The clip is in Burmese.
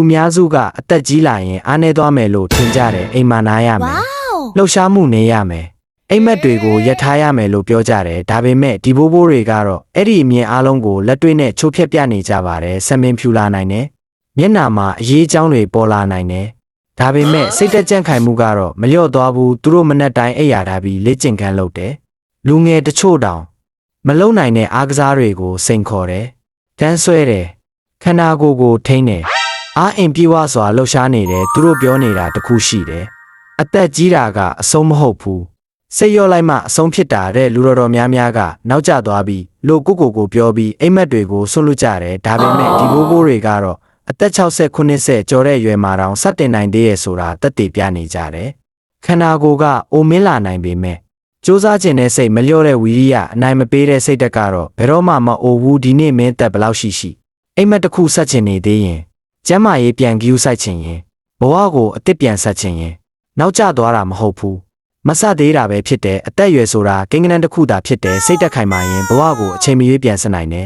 များစုကအသက်ကြီးလာရင်အားနေသွားမယ်လို့ထင်ကြတယ်အိမ်မှာနားရမယ်လှုပ်ရှားမှုနေရမယ်အိမ်မက်တွေကိုယက်ထားရမယ်လို့ပြောကြတယ်ဒါပေမဲ့ဒီဘိုးဘိုးတွေကတော့အဲ့ဒီအမြင်အားလုံးကိုလက်တွေ့နဲ့ချိုးဖျက်ပြနေကြပါတယ်ဆံမင်းဖြူလာနိုင်တယ်မျက်နှာမှာအရေးအကြောင်းတွေပေါ်လာနိုင်တယ်ဒါပေမဲ့စိတ်တက်ကြံ့ခိုင်မှုကတော့မလျော့သွားဘူးသူတို့မနှက်တိုင်းအိပ်ရာထားပြီးလေ့ကျင့်ခန်းလုပ်တယ်လူငယ်တချို့တောင်မလုံနိုင်တဲ့အားကစားတွေကိုစိန်ခေါ်တယ်တန်းဆွဲတယ်ခန္ဓာကိုယ်ကိုထိန်းတယ်အားအင်ပြေဝစွာလှုပ်ရှားနေတယ်သူတို့ပြောနေတာတခုရှိတယ်အသက်ကြီးတာကအဆုံးမဟုတ်ဘူးစိတ်ရောလိုက်မှအဆုံးဖြစ်တာတဲ့လူတော်များများကနောက်ကျသွားပြီးလို့ကိုပြောပြီးအိမ်မက်တွေကိုဆွလွတ်ကြတယ်ဒါပေမဲ့ဒီဘိုးဘိုးတွေကတော့အသက်60 90ကျော်တဲ့ရွယ်မှာတောင်စတင်နိုင်သေးရဲ့ဆိုတာသက်သေပြနေကြတယ်ခန္ဓာကိုယ်ကအိုမင်းလာနိုင်ပေမဲ့စူးစမ်းခြင်းနဲ့စိတ်မလျော့တဲ့ဝီရိယအနိုင်မပေးတဲ့စိတ်တက်ကတော့ဘယ်တော့မှမအိုဘူးဒီနေ့မင်းတက်ဘလောက်ရှိအိမ်မက်တစ်ခုဆက်ချင်နေသေးရင်ကျမ်းမာရေးပြန်ကြည့်ဆိုင်ချင်ရင်ဘဝကိုအစ်စ်ပြန်ဆက်ချင်ရင်နောက်ကျသွားတာမဟုတ်ဘူးမဆသေးတာပဲဖြစ်တယ်အသက်အရွယ်ဆိုတာကိန်းဂဏန်းတစ်ခုသာဖြစ်တယ်စိတ်တက်ခိုင်မာရင်ဘဝကိုအချိန်မရွေးပြန်ဆက်နိုင်တယ်